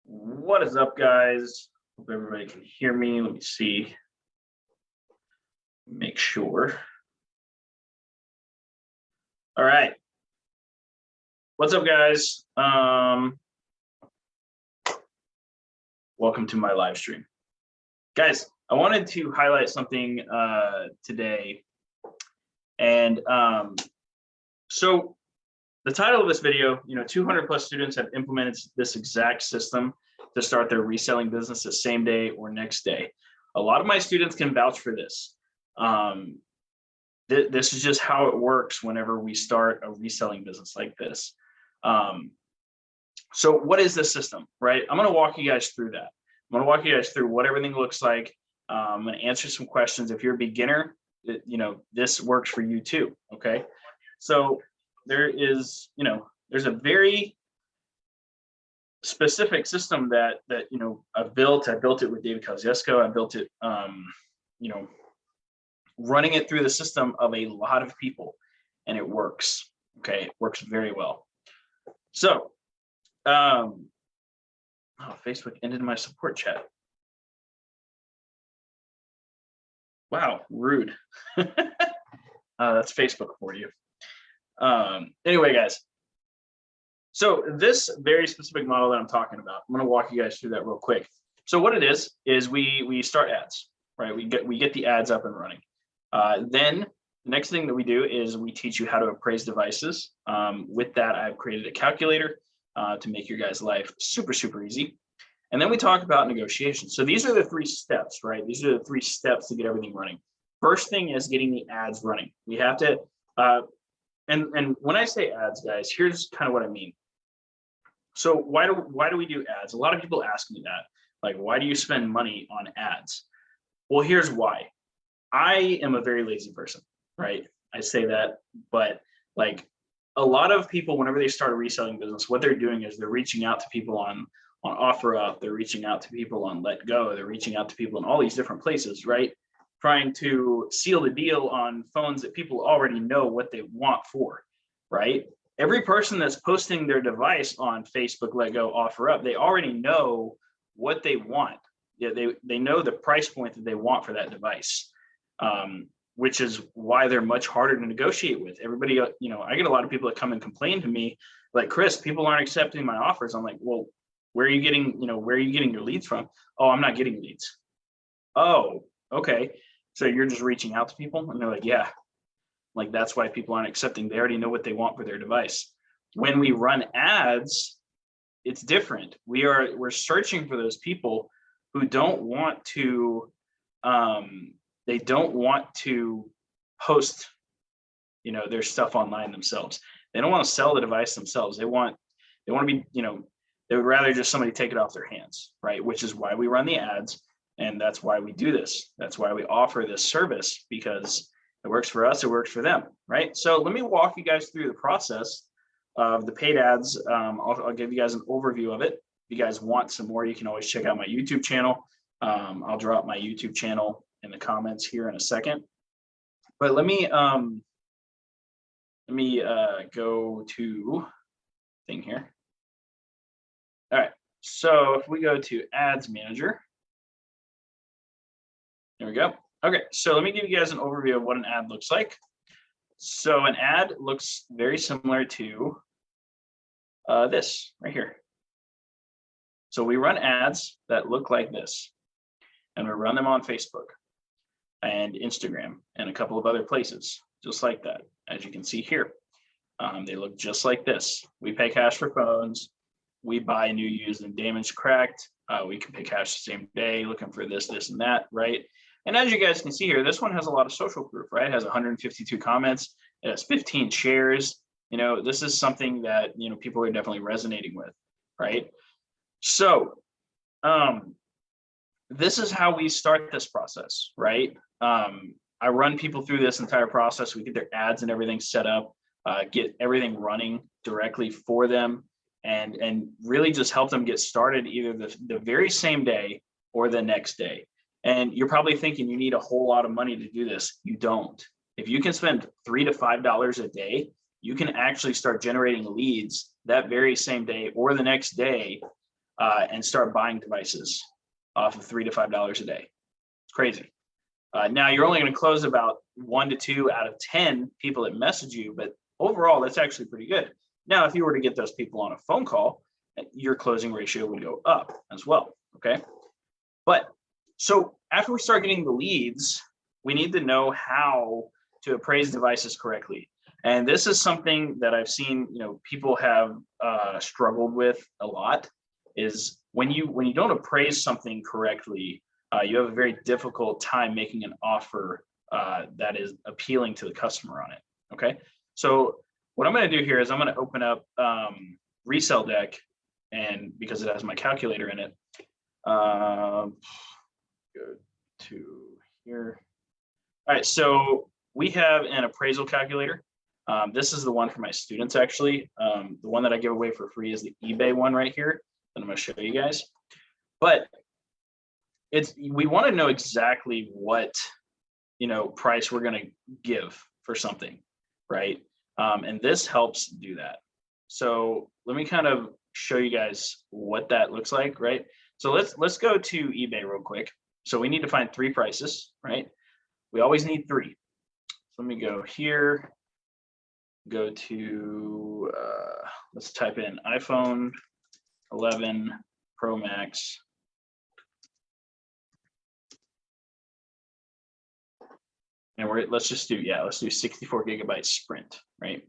What is up, guys? Hope everybody can hear me. Let me see. Make sure. All right. What's up, guys? Welcome to my live stream. Guys, I wanted to highlight something today. And so the title of this video, 200 plus students have implemented this exact system to start their reselling business the same day or next day. A lot of my students can vouch for this. This is just how it works whenever we start a reselling business like this. So what is this system, right? I'm going to walk you guys through that. I'm going to walk you guys through what everything looks like. I'm going to answer some questions. If you're a beginner, this works for you too. Okay. So there is, there's a very specific system that I've built. I built it with David Kosciuszko. I built it, running it through the system of a lot of people, and it works. Okay, it works very well. So, Facebook ended my support chat. Wow, rude. That's Facebook for you. Anyway, guys. So this very specific model that I'm talking about, I'm going to walk you guys through that real quick. So what it is we start ads, right? We get the ads up and running. Then the next thing that we do is we teach you how to appraise devices. With that, I've created a calculator to make your guys' life super, super easy. And then we talk about negotiation. So these are the 3 steps, right? These are the 3 steps to get everything running. First thing is getting the ads running. We have to, and when I say ads, guys, here's kind of what I mean. So why do we do ads? A lot of people ask me that, like, why do you spend money on ads? Well, here's why. I am a very lazy person, right? I say that, but like a lot of people, whenever they start a reselling business, what they're doing is they're reaching out to people on OfferUp, they're reaching out to people on Let Go, they're reaching out to people in all these different places, right? Trying to seal the deal on phones that people already know what they want for, right? Every person that's posting their device on Facebook, Let Go, OfferUp, they already know what they want. Yeah, they know the price point that they want for that device, which is why they're much harder to negotiate with. Everybody, I get a lot of people that come and complain to me, like, Chris, people aren't accepting my offers. I'm like, well, where are you getting your leads from? Oh, I'm not getting leads. Oh, okay. So you're just reaching out to people? And they're like, yeah. Like, that's why people aren't accepting. They already know what they want for their device. When we run ads, it's different. We're searching for those people who don't want to, they don't want to post, their stuff online themselves. They don't want to sell the device themselves. They want to be, they would rather just somebody take it off their hands, right? Which is why we run the ads. And that's why we do this. That's why we offer this service, because it works for us, it works for them, right? So let me walk you guys through the process of the paid ads. I'll give you guys an overview of it. If you guys want some more, you can always check out my YouTube channel. I'll drop my YouTube channel in the comments here in a second. But let me go to thing here. All right, so if we go to Ads Manager, there we go. Okay, so let me give you guys an overview of what an ad looks like. So an ad looks very similar to this right here. So we run ads that look like this, and we run them on Facebook and Instagram and a couple of other places, just like that, as you can see here. They look just like this. We pay cash for phones. We buy new, used, and damaged, cracked. We can pay cash the same day, looking for this, this, and that, right? And as you guys can see here, this one has a lot of social proof, right? It has 152 comments. It has 15 shares. This is something that, people are definitely resonating with, right? So this is how we start this process, right? I run people through this entire process. We get their ads and everything set up, get everything running directly for them, and really just help them get started either the very same day or the next day. And you're probably thinking you need a whole lot of money to do this. You don't. If you can spend $3 to $5 a day, you can actually start generating leads that very same day or the next day and start buying devices off of $3 to $5 a day. It's crazy. Now you're only going to close about 1 to 2 out of 10 people that message you, but overall that's actually pretty good. Now, if you were to get those people on a phone call, your closing ratio would go up as well. Okay. But so after we start getting the leads, we need to know how to appraise devices correctly. And this is something that I've seen, people have struggled with a lot, is when you don't appraise something correctly, you have a very difficult time making an offer that is appealing to the customer on it. Okay. So what I'm going to do here is I'm going to open up Resell Deck, and because it has my calculator in it, go to here. All right, so we have an appraisal calculator. This is the one for my students, actually. The one that I give away for free is the eBay one right here that I'm going to show you guys. But we want to know exactly what price we're going to give for something, right? And this helps do that. So let me kind of show you guys what that looks like, right? So let's go to eBay real quick. So we need to find 3 prices, right? We always need 3. So let me go here, go to, let's type in iPhone 11 Pro Max. And let's do 64 gigabyte Sprint, right?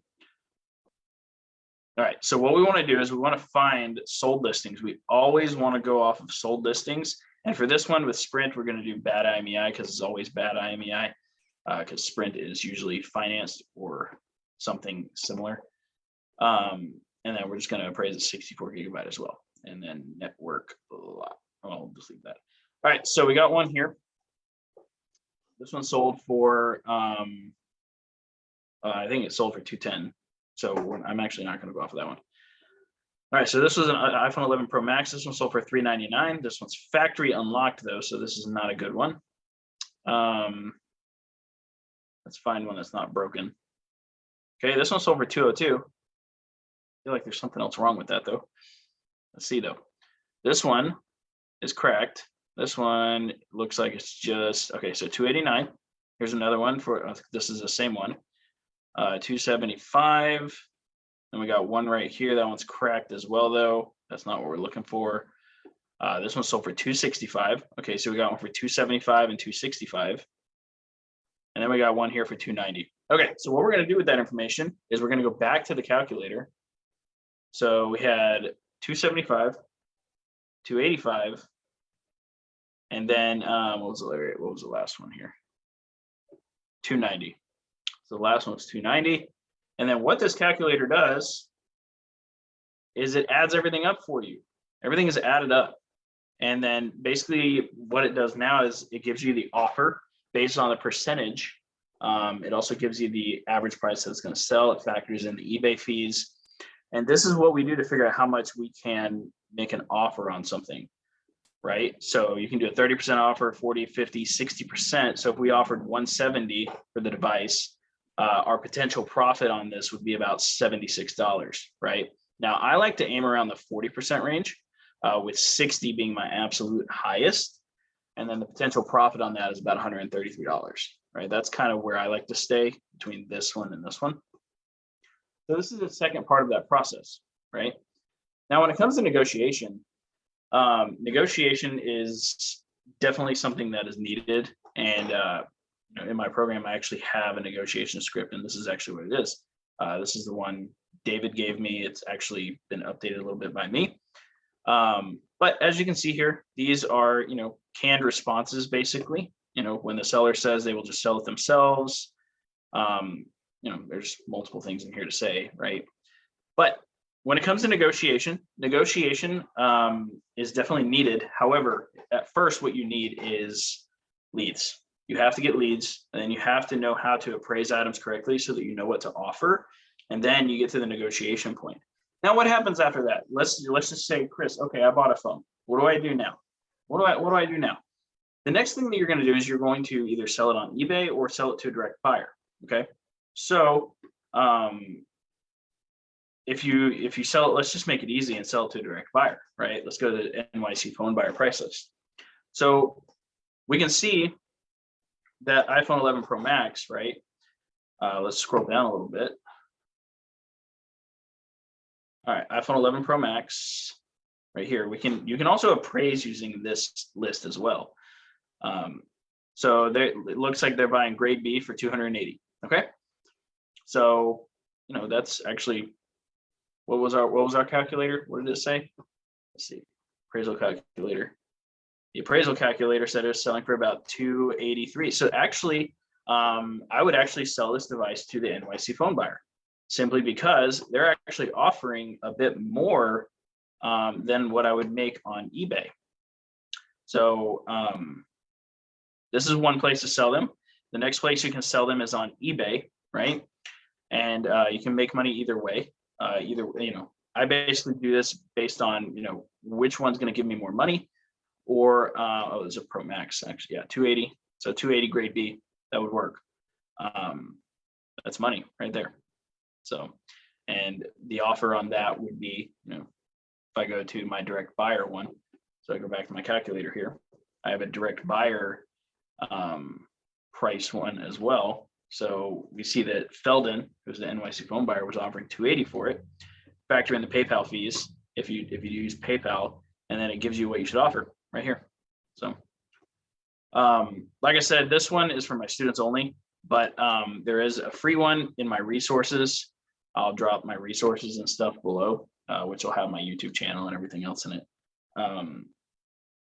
All right, so what we want to do is we want to find sold listings. We always want to go off of sold listings. And for this one with Sprint, we're going to do bad IMEI because it's always bad IMEI because Sprint is usually financed or something similar. And then we're just going to appraise a 64 gigabyte as well. And then network, I'll just leave that. All right, so we got one here. This one sold for, I think it sold for 210. So I'm actually not going to go off of that one. All right, so this was an iPhone 11 Pro Max. This one sold for $399. This one's factory unlocked though, so this is not a good one. Let's find one that's not broken. Okay, this one sold for 202. I feel like there's something else wrong with that though. Let's see though. This one is cracked. This one looks like it's just, okay, so 289. Here's another one for, this is the same one. 275. And we got one right here. That one's cracked as well, though. That's not what we're looking for. This one sold for 265. Okay, so we got one for 275 and 265. And then we got one here for 290. Okay, so what we're going to do with that information is we're going to go back to the calculator. So we had 275, 285, and then what was the last one here? 290. So the last one was 290. And then what this calculator does is it adds everything up for you. Everything is added up. And then basically what it does now is it gives you the offer based on the percentage. It also gives you the average price that it's going to sell. It factors in the eBay fees. And this is what we do to figure out how much we can make an offer on something, right? So you can do a 30% offer, 40, 50, 60%. So if we offered 170 for the device, our potential profit on this would be about $76, right? Now, I like to aim around the 40% range, with 60 being my absolute highest. And then the potential profit on that is about $133, right? That's kind of where I like to stay between this one and this one. So this is the second part of that process, right? Now, when it comes to negotiation, negotiation is definitely something that is needed. And in my program, I actually have a negotiation script, and this is actually what it is. This is the one David gave me. It's actually been updated a little bit by me. But as you can see here, these are, canned responses, basically. When the seller says they will just sell it themselves, there's multiple things in here to say, right? But when it comes to negotiation is definitely needed. However, at first, what you need is leads. You have to get leads, and then you have to know how to appraise items correctly so that you know what to offer. And then you get to the negotiation point. Now, what happens after that? Let's just say, Chris, okay, I bought a phone. What do I do now? What do I do now? The next thing that you're going to do is you're going to either sell it on eBay or sell it to a direct buyer. Okay. So if you sell it, let's just make it easy and sell it to a direct buyer, right? Let's go to the NYC phone buyer price list. So we can see that iPhone 11 Pro Max, right? Let's scroll down a little bit. All right, iPhone 11 Pro Max, right here. You can also appraise using this list as well. So it looks like they're buying grade B for 280. Okay, so that's actually what was our calculator? What did it say? Let's see, appraisal calculator. The appraisal calculator said it was selling for about 283. So actually, I would actually sell this device to the NYC phone buyer, simply because they're actually offering a bit more than what I would make on eBay. So this is one place to sell them. The next place you can sell them is on eBay, right? And you can make money either way. I basically do this based on which one's going to give me more money. Or there's a Pro Max actually, yeah, 280. So 280 grade B, that would work. That's money right there. So, and the offer on that would be, if I go to my direct buyer one, so I go back to my calculator here, I have a direct buyer price one as well. So we see that Felden, who's the NYC phone buyer, was offering 280 for it. Factor in the PayPal fees if you use PayPal, and then it gives you what you should offer right here. So, like I said, this one is for my students only, but there is a free one in my resources. I'll drop my resources and stuff below, which will have my YouTube channel and everything else in it.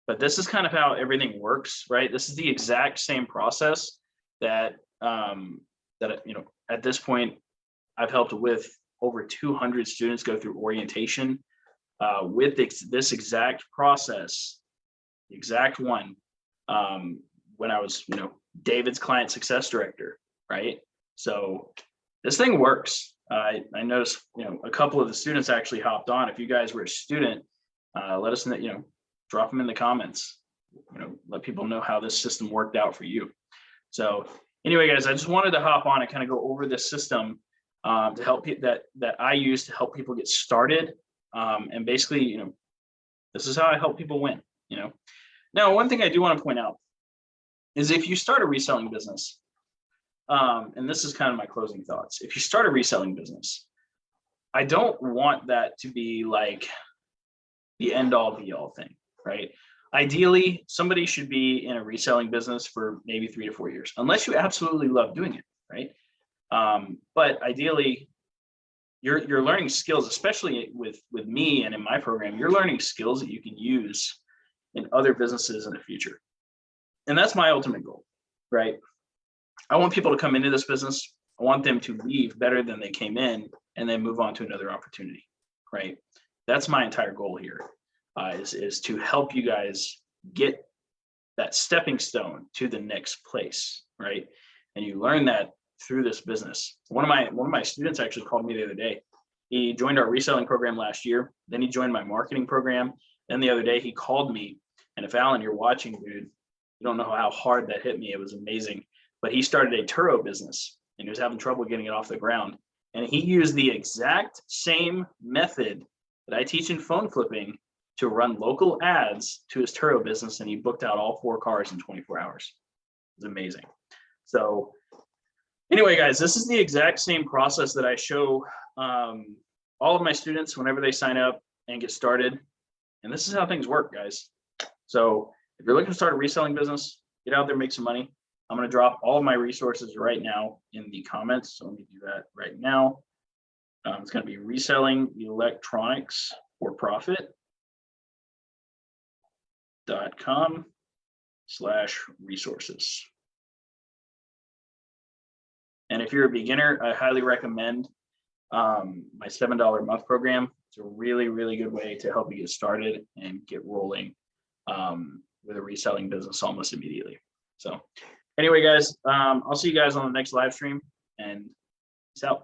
But this is kind of how everything works, right? This is the exact same process that at this point I've helped with over 200 students go through orientation with this exact process, the exact one, when I was David's client success director, right? So this thing works. I noticed a couple of the students actually hopped on. If you guys were a student, let us know, drop them in the comments, let people know how this system worked out for you. So anyway, guys, I just wanted to hop on and kind of go over this system to help that I use to help people get started. And basically, this is how I help people win, Now, one thing I do want to point out is if you start a reselling business, and this is kind of my closing thoughts. If you start a reselling business, I don't want that to be like the end all be all thing, right? Ideally, somebody should be in a reselling business for maybe 3 to 4 years, unless you absolutely love doing it, right? But ideally, you're learning skills, especially with me and in my program, you're learning skills that you can use in other businesses in the future. And that's my ultimate goal, right? I want people to come into this business. I want them to leave better than they came in and then move on to another opportunity, right? That's my entire goal here, is to help you guys get that stepping stone to the next place, right? And you learn that through this business. One of my students actually called me the other day. He joined our reselling program last year. Then he joined my marketing program. Then the other day he called me, and if Alan, you're watching, dude, you don't know how hard that hit me. It was amazing. But he started a Turo business and he was having trouble getting it off the ground. And he used the exact same method that I teach in phone flipping to run local ads to his Turo business. And he booked out all 4 cars in 24 hours. It was amazing. So anyway, guys, this is the exact same process that I show all of my students whenever they sign up and get started. And this is how things work, guys. So if you're looking to start a reselling business, get out there, make some money. I'm going to drop all of my resources right now in the comments. So let me do that right now. It's going to be reselling electronics for profit.com/resources. And if you're a beginner, I highly recommend my $7 a month program. It's a really, really good way to help you get started and get rolling with a reselling business almost immediately. So anyway, guys, I'll see you guys on the next live stream, and peace out.